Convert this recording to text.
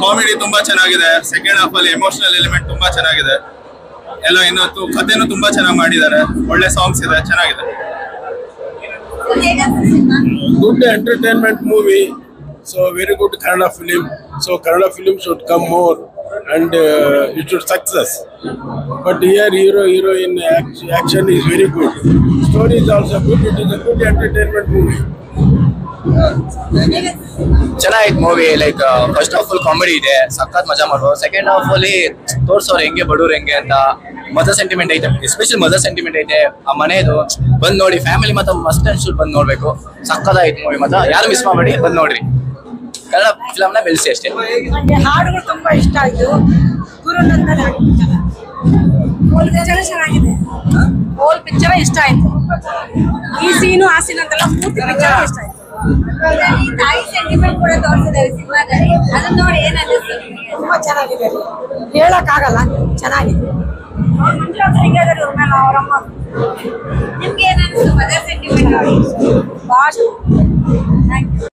Comedy ತುಂಬಾ ಚೆನ್ನಾಗಿದೆ. Second half ಅಲ್ಲಿ ಎಮೋಷನಲ್ ಎಲಿಮೆಂಟ್ ತುಂಬಾ ಚೆನ್ನಾಗಿದೆ. ಎಲ್ಲ ಇನ್ನೊಂದು ಕಥೆನೂ ತುಂಬಾ ಚೆನ್ನಾಗಿ ಮಾಡಿದ್ದಾರೆ. ಒಳ್ಳೆ ಸಾಂಗ್ಸ್ ಇದೆ, ಚೆನ್ನಾಗಿದೆ. Good entertainment movie. So very good Kannada film. So Kannada film should come more and it should success. But here heroine action is very good. Story is also good. It is a good entertainment movie. ಚೆನ್ನಾಗಿತ್ತು movie. Like first half full comedy ಇದೆ, ಸಖತ್ ಮಜಾ ಮಾಡ್ಬೋದು. Second half ಅಲ್ಲಿ ತೋರ್ಸೋರು ಹೆಂಗೆ ಬಡವ್ರು ಹೆಂಗೆ ಅಂತ ಮದರ್ ಸೆಂಟಿಮೆಂಟ್ ಐತೆ, ಎಸ್ಪೆಷಲಿ ಮದರ್ ಸೆಂಟಿಮೆಂಟ್ ಐತೆ. ಆ ಮನೆದು ಬಂದ್ ನೋಡಿ, ಫ್ಯಾಮಿಲಿ ಮತ್ತೆ ಮಸ್ಟ್ ಅಂಡ್ ಶುಡ್ ಬಂದ್ ನೋಡ್ಬೇಕು. ಸಕ್ಕದಾಯ್ತು ಮೂವಿ, ಮತ್ತೆ ಯಾರು ಮಿಸ್ ಮಾಡಬೇಡಿ, ಬಂದ್ ನೋಡ್ರಿ. ಕನ್ನಡ ಫಿಲಮ್ನ ಬೆಳೆಸಿ ಅಷ್ಟೇ. ಹಾಡುಗಳು ತುಂಬಾ ಇಷ್ಟ ಆಯ್ತು. ಗುರುನಂದನ್ ಚೆನ್ನಾಗಿದೆ. ಹೋಲ್ ಪಿಕ್ಚರ್ ಇಷ್ಟ ಆಯ್ತು. ಈ ಸೀನು ಆ ಸೀನ್ ಅಂತೆಲ್ಲ ಪೂರ್ತಿ ಪಿಕ್ಚರ್ ಇಷ್ಟ ಆಯ್ತು. ತಾಯಿ ಸೆಂಟಿಮೆಂಟ್ ಕೂಡ ತೋರಿಸಿದ್ದಾರೆ ಸಿನಿಮಾದಲ್ಲಿ. ಅದನ್ನ ನೋಡಿ ಏನ್ ಅನ್ನಿಸ್ತು? ತುಂಬಾ ಚೆನ್ನಾಗಿದೆ, ಹೇಳಕ್ ಆಗಲ್ಲ, ಚೆನ್ನಾಗಿದೆ. ನಿಮ್ಗೆ ಏನ್ ಅನಿಸ್ತು ಮದರ್ ಸೆಂಟಿಮೆಂಟ್ ನೋಡಿ? ಭಾಳ